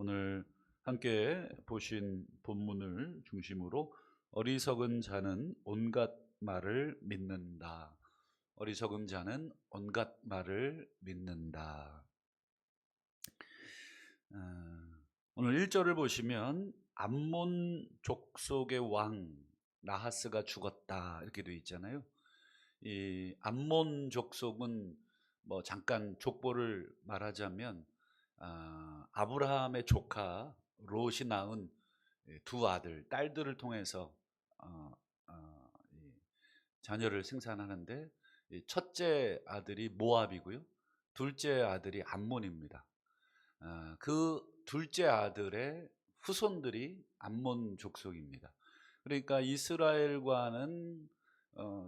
오늘 함께 보신 본문을 중심으로 어리석은 자는 온갖 말을 믿는다. 어리석은 자는 온갖 말을 믿는다. 오늘 1절을 보시면 암몬 족속의 왕 나하스가 죽었다 이렇게 되어 있잖아요. 이 암몬 족속은 뭐 잠깐 족보를 말하자면 아브라함의 조카 롯이 낳은 두 아들, 딸들을 통해서 어, 이 자녀를 생산하는데 이 첫째 아들이 모압이고요, 둘째 아들이 암몬입니다. 그 둘째 아들의 후손들이 암몬 족속입니다. 그러니까 이스라엘과는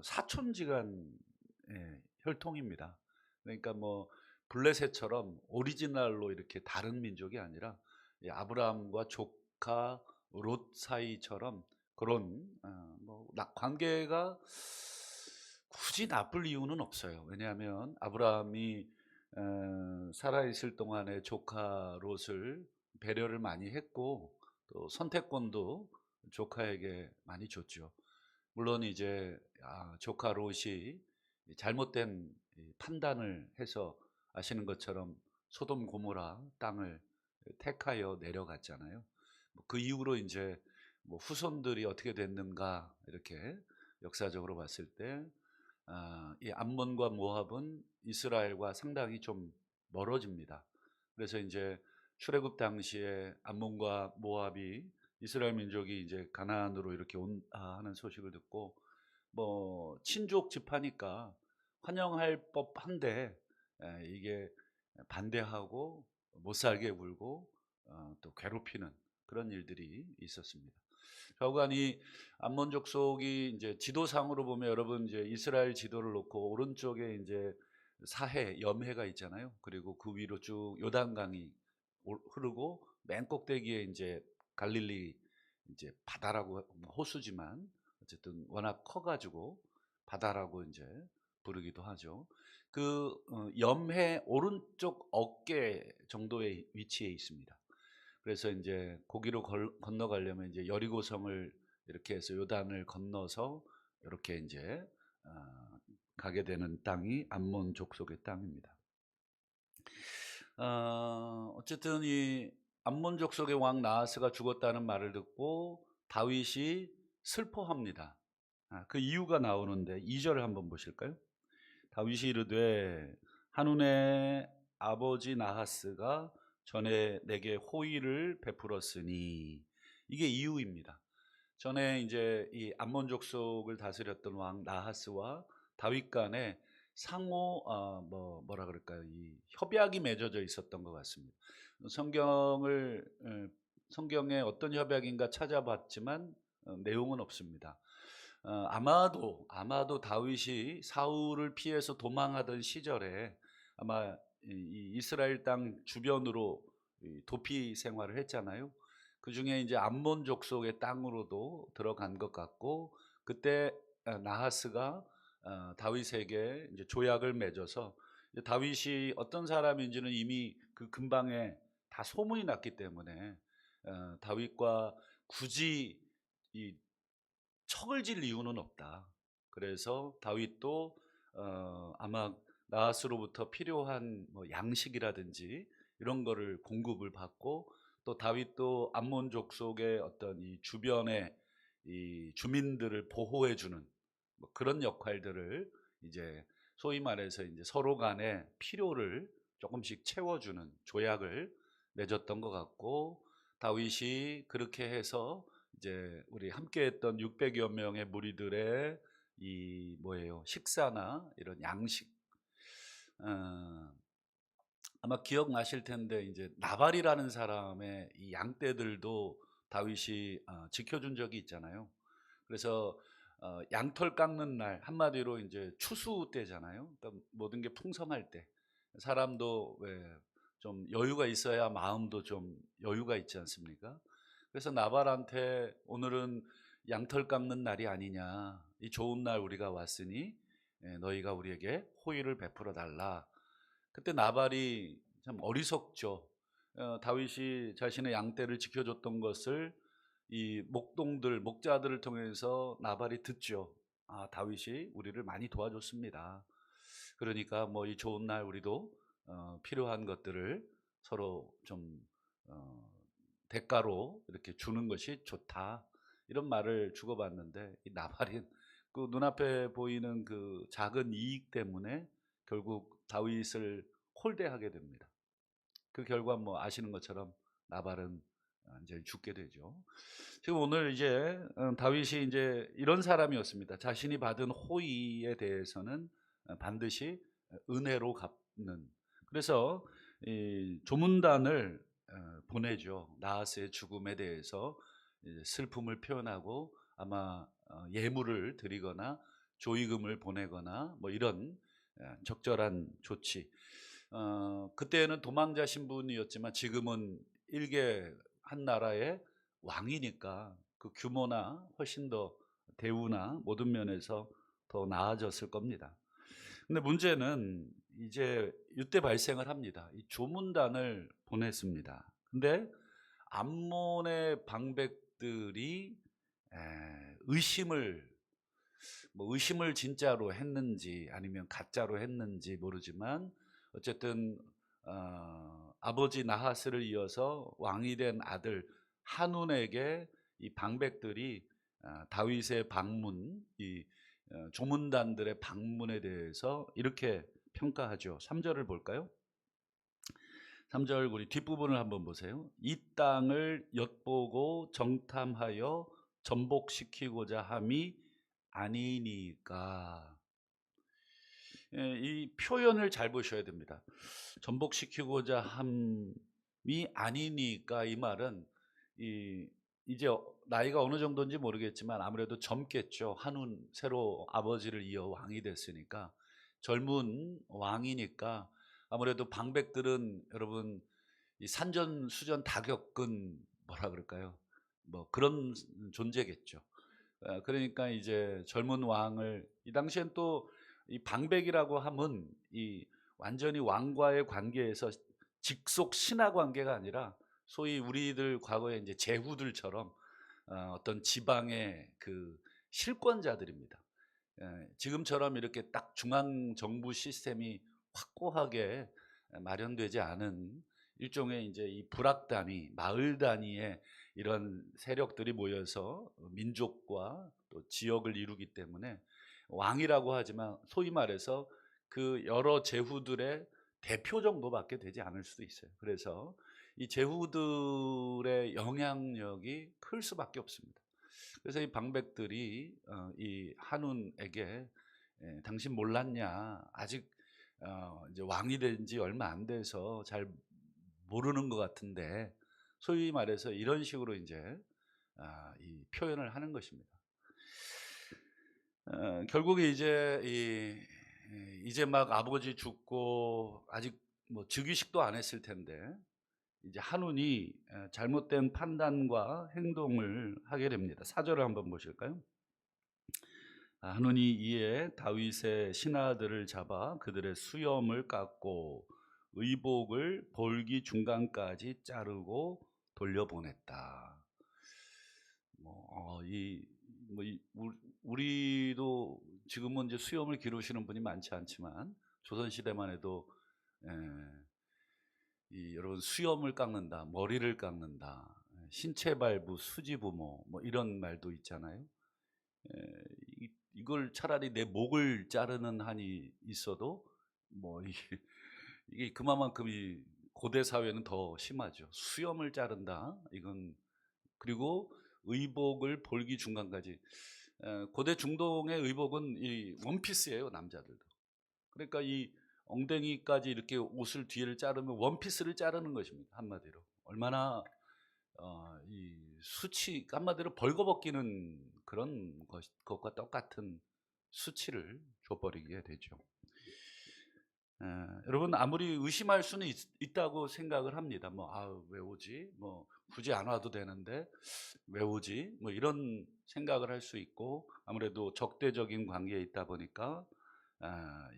사촌지간 혈통입니다. 그러니까 뭐 블레셋처럼 오리지널로 이렇게 다른 민족이 아니라 이 아브라함과 조카 롯 사이처럼 그런 관계가 굳이 나쁠 이유는 없어요. 왜냐하면 아브라함이 살아있을 동안에 조카 롯을 배려를 많이 했고 또 선택권도 조카에게 많이 줬죠. 물론 이제 조카 롯이 잘못된 판단을 해서 아시는 것처럼 소돔 고모라 땅을 택하여 내려갔잖아요. 그 이후로 이제 뭐 후손들이 어떻게 됐는가 이렇게 역사적으로 봤을 때 이 암몬과 모압은 이스라엘과 상당히 좀 멀어집니다. 그래서 이제 출애굽 당시에 암몬과 모압이 이스라엘 민족이 이제 가나안으로 이렇게 하는 소식을 듣고 뭐 친족 집하니까 환영할 법한데 이게 반대하고 못 살게 굴고 또 괴롭히는 그런 일들이 있었습니다. 결국은 이 암몬 족속이 이제 지도상으로 보면 여러분 이제 이스라엘 지도를 놓고 오른쪽에 이제 사해 염해가 있잖아요. 그리고 그 위로 쭉 요단강이 흐르고 맨 꼭대기에 이제 갈릴리 이제 바다라고 호수지만 어쨌든 워낙 커가지고 바다라고 이제 부르기도 하죠. 그 염해 오른쪽 어깨 정도의 위치에 있습니다. 그래서 이제 거기로 건너가려면 이제 여리고성을 이렇게 해서 요단을 건너서 이렇게 이제 가게 되는 땅이 암몬 족속의 땅입니다. 어쨌든 이 암몬 족속의 왕 나하스가 죽었다는 말을 듣고 다윗이 슬퍼합니다. 그 이유가 나오는데 2절을 한번 보실까요? 다윗이 이르되 한운의 아버지 나하스가 전에 내게 호의를 베풀었으니, 이게 이유입니다. 전에 이제 이 암몬 족속을 다스렸던 왕 나하스와 다윗 간에 상호 뭐라 그럴까요? 이 협약이 맺어져 있었던 것 같습니다. 성경에 어떤 협약인가 찾아봤지만 내용은 없습니다. 아마도 다윗이 사울을 피해서 도망하던 시절에 아마 이 이스라엘 땅 주변으로 도피 생활을 했잖아요. 그 중에 이제 암몬 족속의 땅으로도 들어간 것 같고, 그때 나하스가 다윗에게 이제 조약을 맺어서 다윗이 어떤 사람인지는 이미 그 근방에 다 소문이 났기 때문에 다윗과 굳이 이 척을 질 이유는 없다. 그래서 다윗도 아마 나하스로부터 필요한 뭐 양식이라든지 이런 거를 공급을 받고, 또 다윗도 암몬 족속의 어떤 이 주변의 이 주민들을 보호해 주는 뭐 그런 역할들을 이제 소위 말해서 이제 서로 간의 필요를 조금씩 채워주는 조약을 맺었던 것 같고, 다윗이 그렇게 해서 이제 우리 함께했던 600여 명의 무리들의 이 뭐예요, 식사나 이런 양식, 아마 기억나실 텐데 이제 나발이라는 사람의 이 양떼들도 다윗이 지켜준 적이 있잖아요. 그래서 양털 깎는 날, 한마디로 이제 추수 때잖아요. 그러니까 모든 게 풍성할 때 사람도 왜 좀 여유가 있어야 마음도 좀 여유가 있지 않습니까? 그래서 나발한테 오늘은 양털 깎는 날이 아니냐, 이 좋은 날 우리가 왔으니 너희가 우리에게 호의를 베풀어 달라. 그때 나발이 참 어리석죠. 다윗이 자신의 양떼를 지켜줬던 것을 이 목자들을 통해서 나발이 듣죠. 아, 다윗이 우리를 많이 도와줬습니다. 그러니까 뭐 이 좋은 날 우리도 필요한 것들을 서로 좀 어, 대가로 이렇게 주는 것이 좋다. 이런 말을 주고받는데 이 나발이 그 눈앞에 보이는 그 작은 이익 때문에 결국 다윗을 홀대하게 됩니다. 그 결과 뭐 아시는 것처럼 나발은 이제 죽게 되죠. 지금 오늘 이제 다윗이 이제 이런 사람이었습니다. 자신이 받은 호의에 대해서는 반드시 은혜로 갚는. 그래서 이 조문단을 보내죠. 나하스의 죽음에 대해서 이제 슬픔을 표현하고 아마 예물을 드리거나 조의금을 보내거나 뭐 이런 적절한 조치. 그때는 도망자 신분이었지만 지금은 일개 한 나라의 왕이니까 그 규모나 훨씬 더 대우나 모든 면에서 더 나아졌을 겁니다. 근데 문제는 이제 이때 발생을 합니다. 이 조문단을 보냈습니다. 근데 암몬의 방백들이 의심을 진짜로 했는지 아니면 가짜로 했는지 모르지만 어쨌든 아버지 나하스를 이어서 왕이 된 아들 한운에게 이 방백들이 다윗의 방문, 이 조문단들의 방문에 대해서 이렇게 평가하죠. 3절을 볼까요? 3절 우리 뒷부분을 한번 보세요. 이 땅을 엿보고 정탐하여 전복시키고자 함이 아니니까. 이 표현을 잘 보셔야 됩니다. 전복시키고자 함이 아니니까 이 말은 이제 나이가 어느 정도인지 모르겠지만 아무래도 젊겠죠. 한운 새로 아버지를 이어 왕이 됐으니까 젊은 왕이니까 아무래도 방백들은 여러분 이 산전수전 다 겪은 뭐라 그럴까요? 뭐 그런 존재겠죠. 그러니까 이제 젊은 왕을 이 당시엔 또 이 방백이라고 함은 이 완전히 왕과의 관계에서 직속 신하 관계가 아니라 소위 우리들 과거에 이제 제후들처럼 어떤 지방의 그 실권자들입니다. 지금처럼 이렇게 딱 중앙 정부 시스템이 확고하게 마련되지 않은 일종의 이제 이 부락 단위, 마을 단위의 이런 세력들이 모여서 민족과 또 지역을 이루기 때문에 왕이라고 하지만 소위 말해서 그 여러 제후들의 대표 정도밖에 되지 않을 수도 있어요. 그래서 이 제후들의 영향력이 클 수밖에 없습니다. 그래서 이 방백들이 이 한운에게 당신 몰랐냐? 아직 이제 왕이 된 지 얼마 안 돼서 잘 모르는 것 같은데 소위 말해서 이런 식으로 이제 이 표현을 하는 것입니다. 결국에 이제 이제 막 아버지 죽고 아직 뭐 즉위식도 안 했을 텐데 이제 한운이 잘못된 판단과 행동을 하게 됩니다. 4절을 한번 보실까요? 한운이 이에 다윗의 신하들을 잡아 그들의 수염을 깎고 의복을 볼기 중간까지 자르고 돌려보냈다. 우리도 지금은 이제 수염을 기르시는 분이 많지 않지만 조선 시대만 해도 여러분 수염을 깎는다, 머리를 깎는다, 신체 발부, 수지부모 뭐 이런 말도 있잖아요. 이걸 차라리 내 목을 자르는 한이 있어도 뭐 이게 그만큼 이 고대 사회는 더 심하죠. 수염을 자른다. 이건 그리고 의복을 볼기 중간까지. 고대 중동의 의복은 이 원피스예요, 남자들도. 그러니까 이 엉덩이까지 이렇게 옷을 뒤를 자르면 원피스를 자르는 것입니다. 한마디로 얼마나 이 수치 한마디로 벌거벗기는 그런 것과 똑같은 수치를 줘버리게 되죠. 여러분 아무리 의심할 수는 있다고 생각을 합니다. 왜 오지? 뭐 굳이 안 와도 되는데 왜 오지? 뭐 이런 생각을 할 수 있고 아무래도 적대적인 관계에 있다 보니까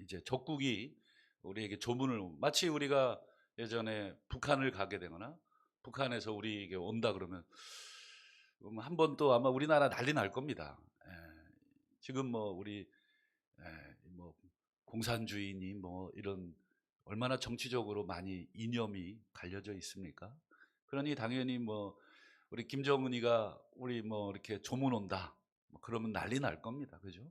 이제 적국이 우리에게 조문을 마치 우리가 예전에 북한을 가게 되거나 북한에서 우리에게 온다 그러면 한 번 또 아마 우리나라 난리 날 겁니다. 예. 지금 뭐 우리 뭐 공산주의니 뭐 이런 얼마나 정치적으로 많이 이념이 갈려져 있습니까? 그러니 당연히 뭐 우리 김정은이가 우리 뭐 이렇게 조문 온다 뭐 그러면 난리 날 겁니다. 그죠?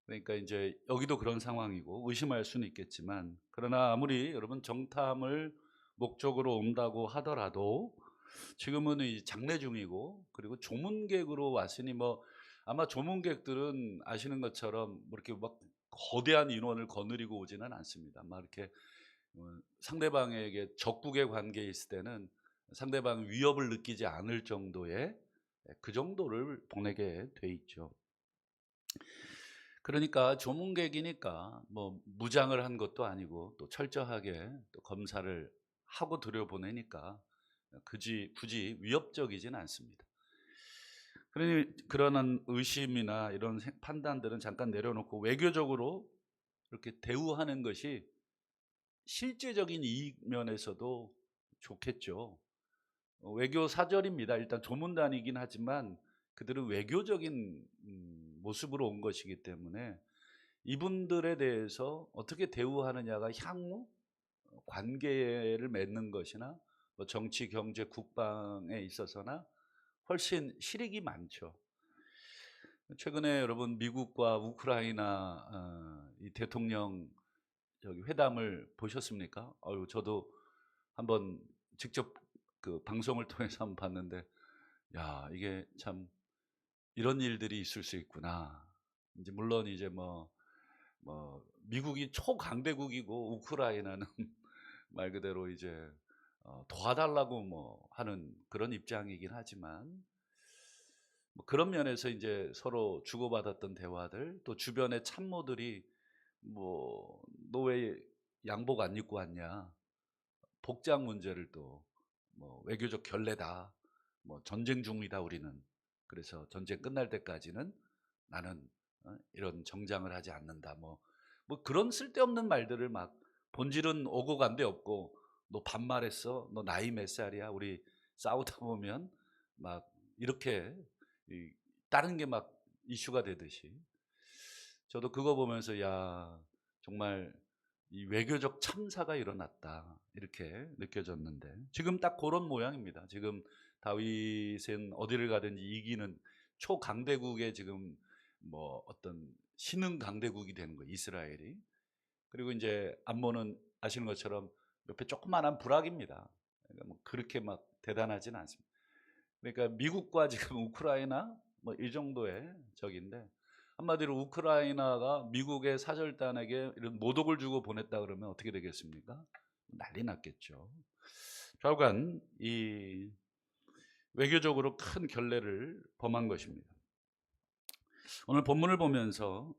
그러니까 이제 여기도 그런 상황이고 의심할 수는 있겠지만, 그러나 아무리 여러분 정탐을 목적으로 온다고 하더라도 지금은 이 장례 중이고, 그리고 조문객으로 왔으니 뭐 아마 조문객들은 아시는 것처럼 뭐 이렇게 막 거대한 인원을 거느리고 오지는 않습니다. 막 이렇게 상대방에게 적국의 관계에 있을 때는 상대방 위협을 느끼지 않을 정도의 그 정도를 보내게 돼 있죠. 그러니까 조문객이니까 뭐 무장을 한 것도 아니고 또 철저하게 또 검사를 하고 들여보내니까 굳이 위협적이진 않습니다. 그러니 그러한 의심이나 이런 판단들은 잠깐 내려놓고 외교적으로 이렇게 대우하는 것이 실제적인 이익 면에서도 좋겠죠. 외교 사절입니다. 일단 조문단이긴 하지만 그들은 외교적인 모습으로 온 것이기 때문에 이분들에 대해서 어떻게 대우하느냐가 향후 관계를 맺는 것이나 뭐 정치, 경제, 국방에 있어서나 훨씬 실익이 많죠. 최근에 여러분 미국과 우크라이나 이 대통령 회담을 보셨습니까? 저도 한번 직접 그 방송을 통해서 한번 봤는데, 야, 이게 참 이런 일들이 있을 수 있구나. 이제 물론 이제 뭐 미국이 초강대국이고 우크라이나는 말 그대로 이제 도와달라고 뭐 하는 그런 입장이긴 하지만, 뭐 그런 면에서 이제 서로 주고받았던 대화들, 또 주변의 참모들이 뭐 너 왜 양복 안 입고 왔냐, 복장 문제를 또 뭐 외교적 결례다, 뭐 전쟁 중이다 우리는, 그래서 전쟁 끝날 때까지는 나는 이런 정장을 하지 않는다, 뭐 그런 쓸데없는 말들을 막, 본질은 오고 간데 없고, 너 반말했어, 너 나이 몇 살이야, 우리 싸우다 보면 막 이렇게 다른 게 막 이슈가 되듯이, 저도 그거 보면서 야, 정말 이 외교적 참사가 일어났다 이렇게 느껴졌는데, 지금 딱 그런 모양입니다. 지금 다윗은 어디를 가든지 이기는 초강대국의 지금 뭐 어떤 신흥 강대국이 되는 거예요, 이스라엘이. 그리고 이제 암몬은 아시는 것처럼 옆에 조그만한 부락입니다. 그러니까 뭐 그렇게 막 대단하진 않습니다. 그러니까 미국과 지금 우크라이나 뭐 이 정도의 적인데, 한마디로 우크라이나가 미국의 사절단에게 이런 모독을 주고 보냈다 그러면 어떻게 되겠습니까? 난리 났겠죠. 결국은 이 외교적으로 큰 결례를 범한 것입니다. 오늘 본문을 보면서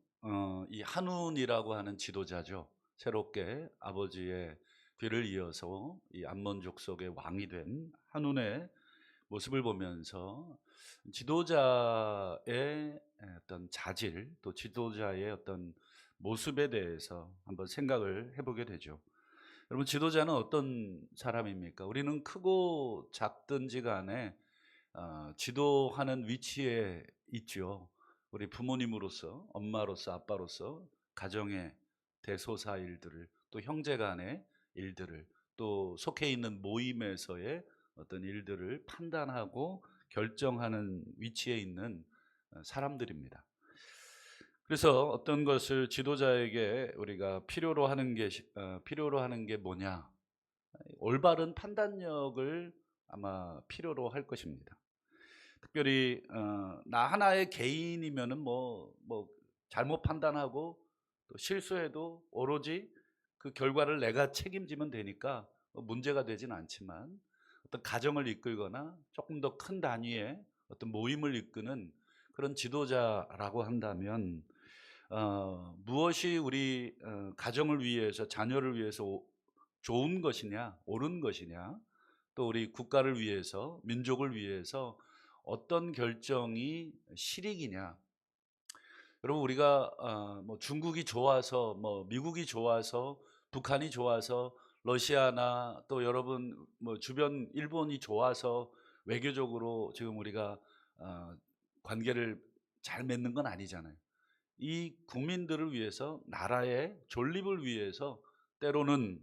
이 한운이라고 하는 지도자죠, 새롭게 아버지의 뒤를 이어서 이 암몬 족속의 왕이 된 한운의 모습을 보면서 지도자의 어떤 자질, 또 지도자의 어떤 모습에 대해서 한번 생각을 해보게 되죠. 여러분, 지도자는 어떤 사람입니까? 우리는 크고 작든지 간에 지도하는 위치에 있죠. 우리 부모님으로서, 엄마로서, 아빠로서 가정의 대소사 일들을, 또 형제 간의 일들을, 또 속해 있는 모임에서의 어떤 일들을 판단하고 결정하는 위치에 있는 사람들입니다. 그래서 어떤 것을 지도자에게 우리가 필요로 하는 게 뭐냐? 올바른 판단력을 아마 필요로 할 것입니다. 특별히 나 하나의 개인이면은 뭐 잘못 판단하고 또 실수해도 오로지 그 결과를 내가 책임지면 되니까 문제가 되진 않지만, 어떤 가정을 이끌거나 조금 더 큰 단위의 어떤 모임을 이끄는 그런 지도자라고 한다면, 무엇이 우리 가정을 위해서, 자녀를 위해서 좋은 것이냐, 옳은 것이냐, 또 우리 국가를 위해서, 민족을 위해서 어떤 결정이 실익이냐. 여러분, 우리가 뭐 중국이 좋아서, 뭐 미국이 좋아서, 북한이 좋아서, 러시아나 또 여러분 뭐 주변 일본이 좋아서 외교적으로 지금 우리가 어 관계를 잘 맺는 건 아니잖아요. 이 국민들을 위해서 나라의 존립을 위해서 때로는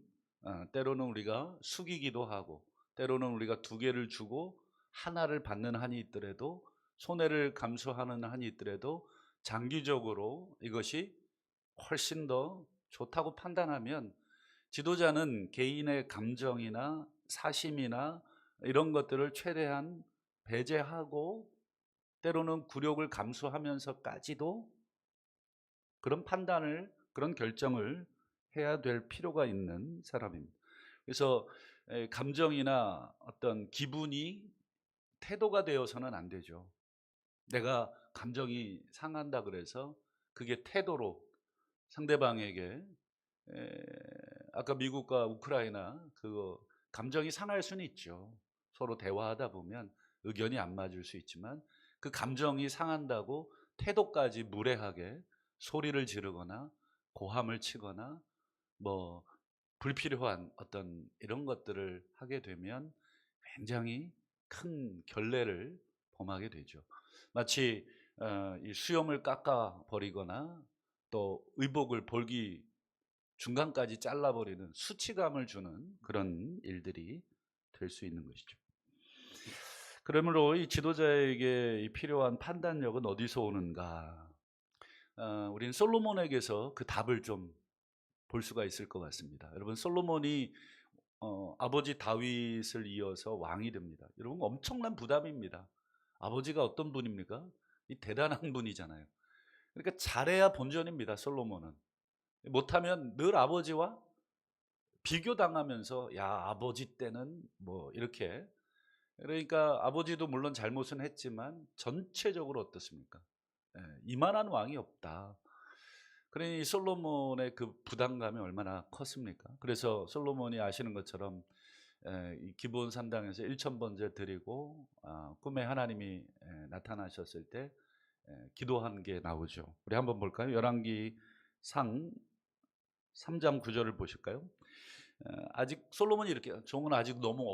때로는 우리가 숙이기도 하고 때로는 우리가 두 개를 주고 하나를 받는 한이 있더라도 손해를 감수하는 한이 있더라도 장기적으로 이것이 훨씬 더 좋다고 판단하면 지도자는 개인의 감정이나 사심이나 이런 것들을 최대한 배제하고 때로는 굴욕을 감수하면서까지도 그런 판단을 그런 결정을 해야 될 필요가 있는 사람입니다. 그래서 감정이나 어떤 기분이 태도가 되어서는 안 되죠. 내가 감정이 상한다 그래서 그게 태도로 상대방에게 에, 아까 미국과 우크라이나 그거 감정이 상할 수는 있죠. 서로 대화하다 보면 의견이 안 맞을 수 있지만 그 감정이 상한다고 태도까지 무례하게 소리를 지르거나 고함을 치거나 뭐 불필요한 어떤 이런 것들을 하게 되면 굉장히 큰 결례를 범하게 되죠. 마치 이 수염을 깎아 버리거나 또 의복을 볼기 중간까지 잘라버리는 수치감을 주는 그런 일들이 될 수 있는 것이죠. 그러므로 이 지도자에게 이 필요한 판단력은 어디서 오는가? 우리는 솔로몬에게서 그 답을 좀 볼 수가 있을 것 같습니다. 여러분 솔로몬이 아버지 다윗을 이어서 왕이 됩니다. 여러분 엄청난 부담입니다. 아버지가 어떤 분입니까? 이 대단한 분이잖아요. 그러니까 잘해야 본전입니다. 솔로몬은 못하면 늘 아버지와 비교당하면서 야 아버지 때는 뭐 이렇게 그러니까 아버지도 물론 잘못은 했지만 전체적으로 어떻습니까? 예, 이만한 왕이 없다. 그러니 솔로몬의 그 부담감이 얼마나 컸습니까? 그래서 솔로몬이 아시는 것처럼 이 기브온 산당에서 1,000번제 드리고 꿈에 하나님이 나타나셨을 때 기도한 게 나오죠. 우리 한번 볼까요? 열왕기 상 3장 9절을 보실까요? 아직 솔로몬이 이렇게 종은 아직 너무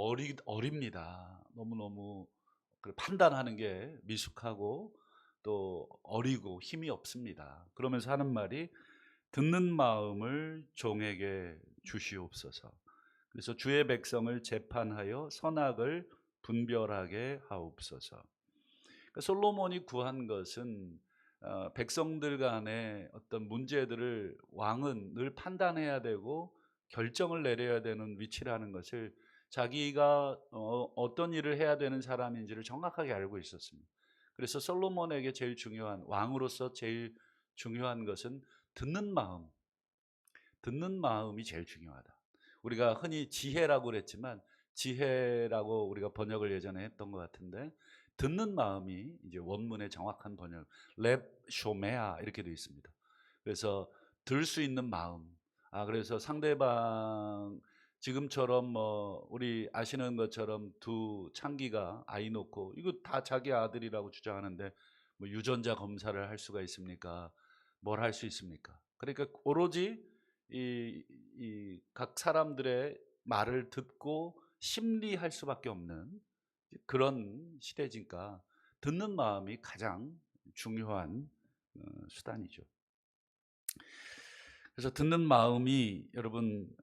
어립니다. 너무너무 판단하는 게 미숙하고 또 어리고 힘이 없습니다. 그러면서 하는 말이 듣는 마음을 종에게 주시옵소서. 그래서 주의 백성을 재판하여 선악을 분별하게 하옵소서. 그러니까 솔로몬이 구한 것은 백성들 간의 어떤 문제들을 왕은 늘 판단해야 되고 결정을 내려야 되는 위치라는 것을 자기가 어떤 일을 해야 되는 사람인지를 정확하게 알고 있었습니다. 그래서 솔로몬에게 제일 중요한 왕으로서 제일 중요한 것은 듣는 마음, 듣는 마음이 제일 중요하다. 우리가 흔히 지혜라고 그랬지만 지혜라고 우리가 번역을 예전에 했던 것 같은데 듣는 마음이 이제 원문의 정확한 번역 렙 쇼메아 이렇게 되어 있습니다. 그래서 들 수 있는 마음. 그래서 상대방 지금처럼 뭐 우리 아시는 것처럼 두 창기가 아이 놓고 이거 다 자기 아들이라고 주장하는데 뭐 유전자 검사를 할 수가 있습니까? 뭘 할 수 있습니까? 그러니까 오로지 이 각 사람들의 말을 듣고 심리할 수밖에 없는 그런 시대니까 듣는 마음이 가장 중요한 수단이죠. 그래서 듣는 마음이 여러분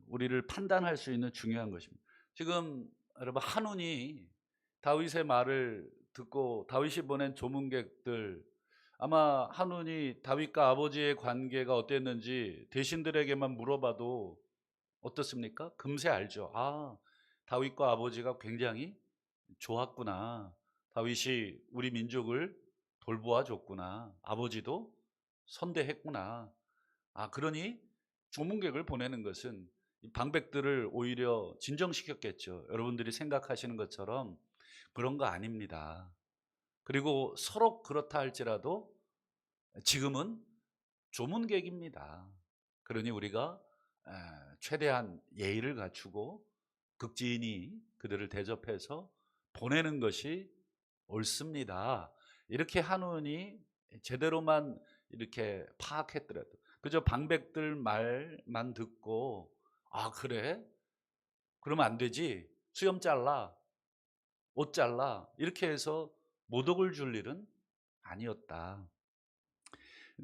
우리를 판단할 수 있는 중요한 것입니다. 지금 여러분 한운이 다윗의 말을 듣고 다윗이 보낸 조문객들 아마 한운이 다윗과 아버지의 관계가 어땠는지 대신들에게만 물어봐도 어떻습니까? 금세 알죠. 다윗과 아버지가 굉장히 좋았구나. 다윗이 우리 민족을 돌보아 줬구나. 아버지도 선대했구나. 그러니 조문객을 보내는 것은 이 방백들을 오히려 진정시켰겠죠. 여러분들이 생각하시는 것처럼 그런 거 아닙니다. 그리고 서로 그렇다 할지라도 지금은 조문객입니다. 그러니 우리가 최대한 예의를 갖추고 극진히 그들을 대접해서 보내는 것이 옳습니다. 이렇게 한운이 제대로만 이렇게 파악했더라도 그저 방백들 말만 듣고 아, 그래? 그러면 안 되지. 수염 잘라, 옷 잘라. 이렇게 해서 모독을 줄 일은 아니었다.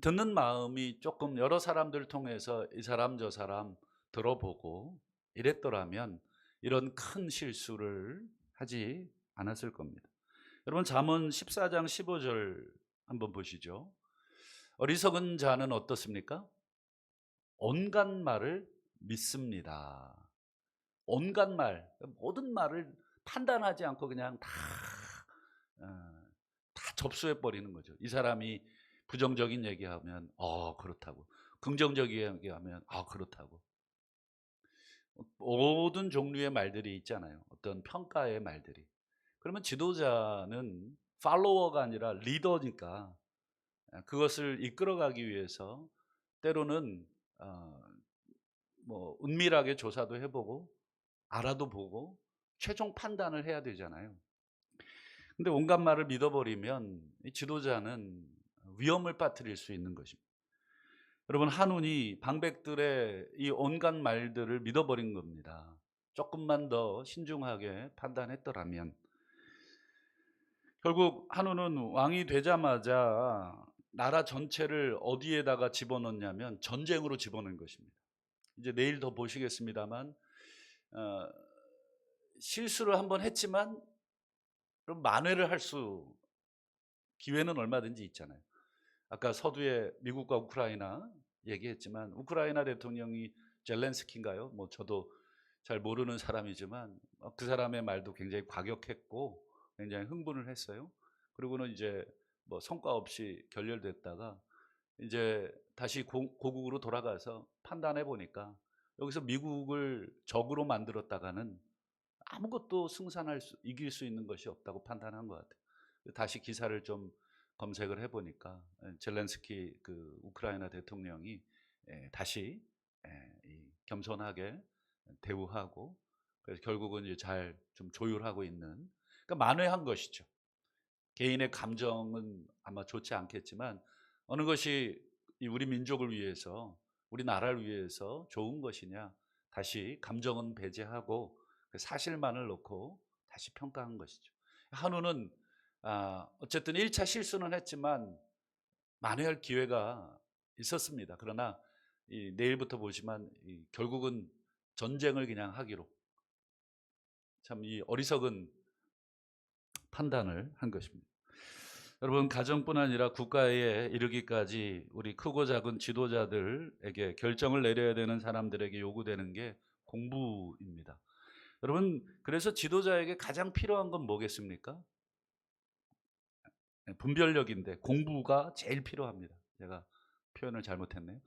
듣는 마음이 조금 여러 사람들 통해서 이 사람 저 사람 들어보고 이랬더라면 이런 큰 실수를 하지 않았을 겁니다. 여러분, 잠언 14장 15절 한번 보시죠. 어리석은 자는 어떻습니까? 온갖 말을 믿습니다. 온갖 말, 모든 말을 판단하지 않고 그냥 어, 다 접수해 버리는 거죠. 이 사람이 부정적인 얘기하면 그렇다고, 긍정적인 얘기하면 그렇다고. 모든 종류의 말들이 있잖아요. 어떤 평가의 말들이. 그러면 지도자는 팔로워가 아니라 리더니까 그것을 이끌어가기 위해서 때로는 어, 뭐 은밀하게 조사도 해보고 알아도 보고 최종 판단을 해야 되잖아요. 근데 온갖 말을 믿어버리면 이 지도자는 위험을 빠뜨릴 수 있는 것입니다. 여러분, 한운이 방백들의 이 온갖 말들을 믿어버린 겁니다. 조금만 더 신중하게 판단했더라면. 결국 한운은 왕이 되자마자 나라 전체를 어디에다가 집어넣냐면 전쟁으로 집어넣은 것입니다. 이제 내일 더 보시겠습니다만 어, 실수를 한번 했지만 그럼 만회를 할 수 기회는 얼마든지 있잖아요. 아까 서두에 미국과 우크라이나 얘기했지만 우크라이나 대통령이 젤렌스키인가요? 뭐 저도 잘 모르는 사람이지만 그 사람의 말도 굉장히 과격했고 굉장히 흥분을 했어요. 그리고는 이제 뭐 성과 없이 결렬됐다가 이제 다시 고국으로 돌아가서 판단해 보니까 여기서 미국을 적으로 만들었다가는 아무것도 이길 수 있는 것이 없다고 판단한 것 같아요. 다시 기사를 좀 검색을 해보니까 젤렌스키 그 우크라이나 대통령이 다시 겸손하게 대우하고 그래서 결국은 이제 잘 좀 조율하고 있는, 그러니까 만회한 것이죠. 개인의 감정은 아마 좋지 않겠지만 어느 것이 우리 민족을 위해서 우리 나라를 위해서 좋은 것이냐 다시 감정은 배제하고 그 사실만을 놓고 다시 평가한 것이죠. 한우는 어쨌든 1차 실수는 했지만 만회할 기회가 있었습니다. 그러나 내일부터 보지만 결국은 전쟁을 그냥 하기로 참 이 어리석은 판단을 한 것입니다. 여러분, 가정뿐 아니라 국가에 이르기까지 우리 크고 작은 지도자들에게 결정을 내려야 되는 사람들에게 요구되는 게 공부입니다. 여러분, 그래서 지도자에게 가장 필요한 건 뭐겠습니까? 분별력인데 공부가 제일 필요합니다. 제가 표현을 잘못했네요.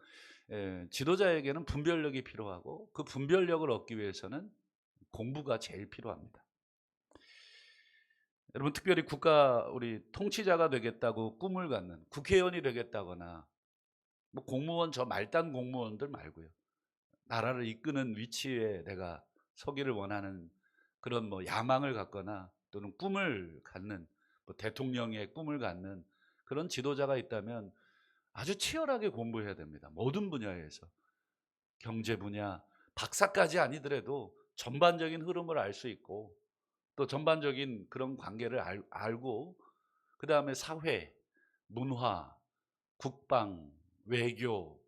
지도자에게는 분별력이 필요하고 그 분별력을 얻기 위해서는 공부가 제일 필요합니다. 여러분, 특별히 우리 통치자가 되겠다고 꿈을 갖는 국회의원이 되겠다거나 뭐 공무원, 저 말단 공무원들 말고요. 나라를 이끄는 위치에 내가 서기를 원하는 그런 뭐 야망을 갖거나 또는 꿈을 갖는 뭐 대통령의 꿈을 갖는 그런 지도자가 있다면 아주 치열하게 공부해야 됩니다. 모든 분야에서. 경제 분야, 박사까지 아니더라도 전반적인 흐름을 알 수 있고 또 전반적인 그런 관계를 알고 그다음에 사회, 문화, 국방, 외교,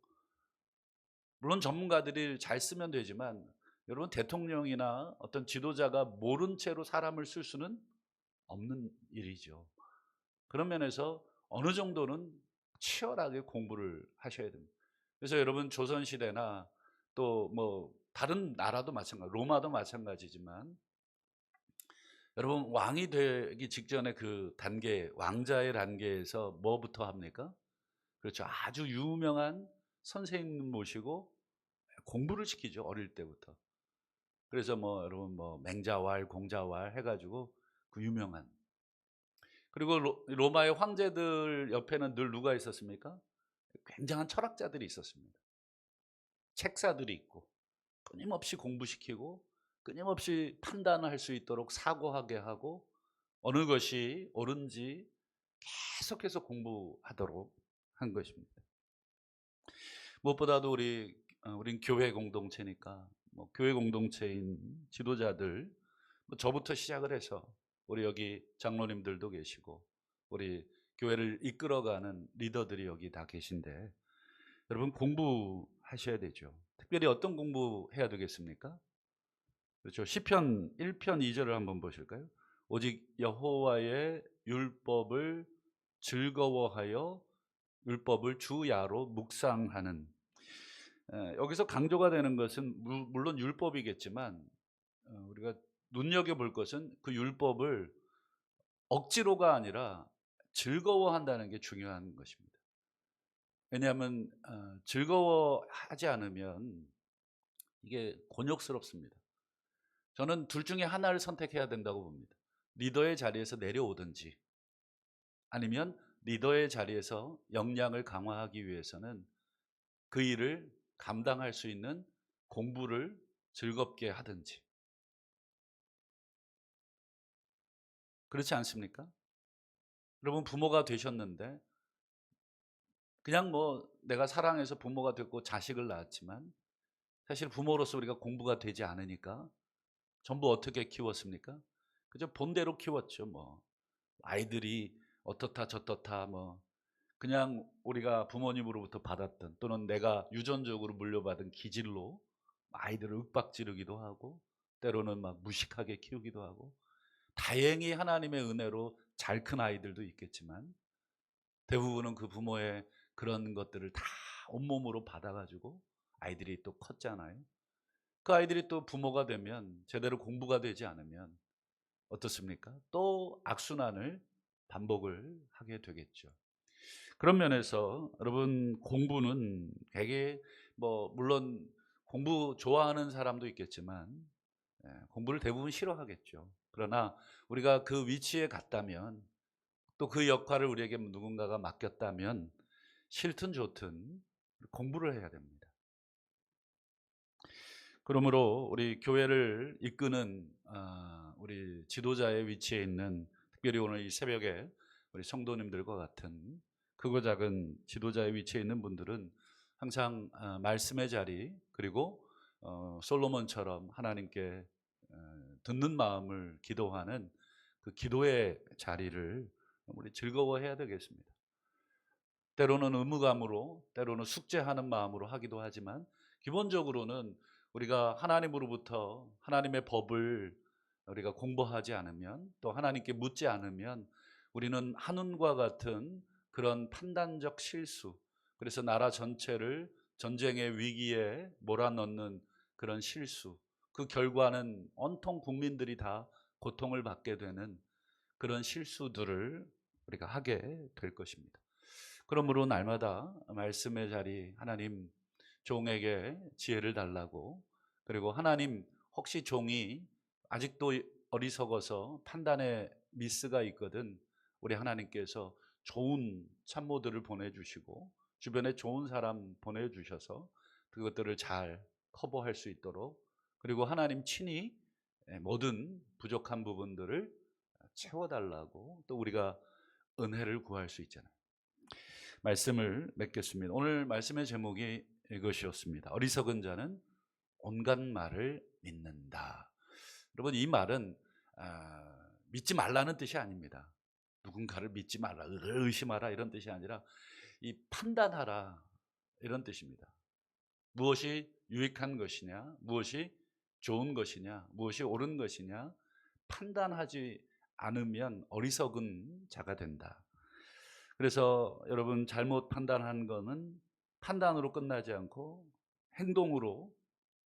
물론 전문가들이 잘 쓰면 되지만 여러분, 대통령이나 어떤 지도자가 모른 채로 사람을 쓸 수는 없는 일이죠. 그런 면에서 어느 정도는 치열하게 공부를 하셔야 됩니다. 그래서 여러분, 조선시대나 또 뭐 다른 나라도 마찬가지, 로마도 마찬가지지만 여러분, 왕이 되기 직전에 그 단계, 왕자의 단계에서 뭐부터 합니까? 그렇죠. 아주 유명한 선생님 모시고 공부를 시키죠. 어릴 때부터. 그래서 뭐 여러분 뭐 맹자왈, 공자왈 해가지고 그 유명한. 그리고 로마의 황제들 옆에는 늘 누가 있었습니까? 굉장한 철학자들이 있었습니다. 책사들이 있고 끊임없이 공부시키고 끊임없이 판단을 할 수 있도록 사고하게 하고 어느 것이 옳은지 계속해서 공부하도록 한 것입니다. 무엇보다도 우린 교회 공동체니까 뭐 교회 공동체인 지도자들, 뭐 저부터 시작을 해서 우리 여기 장로님들도 계시고 우리 교회를 이끌어가는 리더들이 여기 다 계신데, 여러분 공부하셔야 되죠. 특별히 어떤 공부해야 되겠습니까? 그렇죠. 시편 1편 2절을 한번 보실까요? 오직 여호와의 율법을 즐거워하여 율법을 주야로 묵상하는. 여기서 강조가 되는 것은 물론 율법이겠지만, 우리가 눈여겨볼 것은 그 율법을 억지로가 아니라 즐거워한다는 게 중요한 것입니다. 왜냐하면 즐거워하지 않으면 이게 곤욕스럽습니다. 저는 둘 중에 하나를 선택해야 된다고 봅니다. 리더의 자리에서 내려오든지, 아니면 리더의 자리에서 역량을 강화하기 위해서는 그 일을 감당할 수 있는 공부를 즐겁게 하든지. 그렇지 않습니까? 여러분 부모가 되셨는데 그냥 뭐 내가 사랑해서 부모가 됐고 자식을 낳았지만, 사실 부모로서 우리가 공부가 되지 않으니까 전부 어떻게 키웠습니까? 그저 본대로 키웠죠. 뭐 아이들이 어떻다 저떻다, 뭐 그냥 우리가 부모님으로부터 받았던, 또는 내가 유전적으로 물려받은 기질로 아이들을 윽박지르기도 하고 때로는 막 무식하게 키우기도 하고, 다행히 하나님의 은혜로 잘 큰 아이들도 있겠지만 대부분은 그 부모의 그런 것들을 다 온몸으로 받아가지고 아이들이 또 컸잖아요. 그 아이들이 또 부모가 되면 제대로 공부가 되지 않으면 어떻습니까? 또 악순환을 반복을 하게 되겠죠. 그런 면에서 여러분 공부는 되게, 뭐 물론 공부 좋아하는 사람도 있겠지만 공부를 대부분 싫어하겠죠. 그러나 우리가 그 위치에 갔다면, 또 그 역할을 우리에게 누군가가 맡겼다면 싫든 좋든 공부를 해야 됩니다. 그러므로 우리 교회를 이끄는 우리 지도자의 위치에 있는, 특별히 오늘 이 새벽에 우리 성도님들과 같은 크고 작은 지도자의 위치에 있는 분들은 항상 말씀의 자리, 그리고 솔로몬처럼 하나님께 듣는 마음을 기도하는 그 기도의 자리를 우리 즐거워해야 되겠습니다. 때로는 의무감으로, 때로는 숙제하는 마음으로 하기도 하지만, 기본적으로는 우리가 하나님으로부터 하나님의 법을 우리가 공부하지 않으면, 또 하나님께 묻지 않으면 우리는 한운과 같은 그런 판단적 실수, 그래서 나라 전체를 전쟁의 위기에 몰아넣는 그런 실수, 그 결과는 온통 국민들이 다 고통을 받게 되는 그런 실수들을 우리가 하게 될 것입니다. 그러므로 날마다 말씀의 자리, 하나님 종에게 지혜를 달라고, 그리고 하나님 혹시 종이 아직도 어리석어서 판단에 미스가 있거든 우리 하나님께서 좋은 참모들을 보내주시고 주변에 좋은 사람 보내주셔서 그것들을 잘 커버할 수 있도록, 그리고 하나님 친히 모든 부족한 부분들을 채워달라고, 또 우리가 은혜를 구할 수 있잖아요. 말씀을 맺겠습니다. 오늘 말씀의 제목이 이것이었습니다. 어리석은 자는 온갖 말을 믿는다. 여러분 이 말은 믿지 말라는 뜻이 아닙니다. 누군가를 믿지 말라, 의심하라 이런 뜻이 아니라 이 판단하라 이런 뜻입니다. 무엇이 유익한 것이냐, 무엇이 좋은 것이냐, 무엇이 옳은 것이냐 판단하지 않으면 어리석은 자가 된다. 그래서 여러분 잘못 판단한 거는 판단으로 끝나지 않고 행동으로,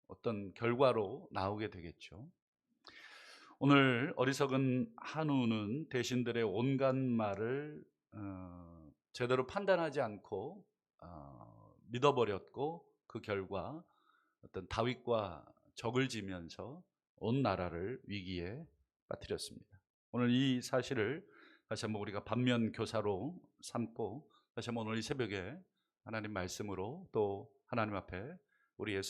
어떤 결과로 나오게 되겠죠. 오늘 어리석은 한우는 대신들의 온갖 말을 제대로 판단하지 않고 믿어버렸고, 그 결과 어떤 다윗과 적을 지면서 온 나라를 위기에 빠뜨렸습니다. 오늘 이 사실을 다시 한번 우리가 반면 교사로 삼고, 다시 한번 오늘 이 새벽에 하나님 말씀으로, 또 하나님 앞에 우리의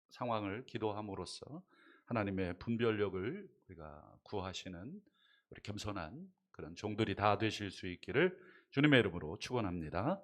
상황을 기도함으로써 하나님의 분별력을 우리가 구하시는 우리 겸손한 그런 종들이 다 되실 수 있기를 주님의 이름으로 축원합니다.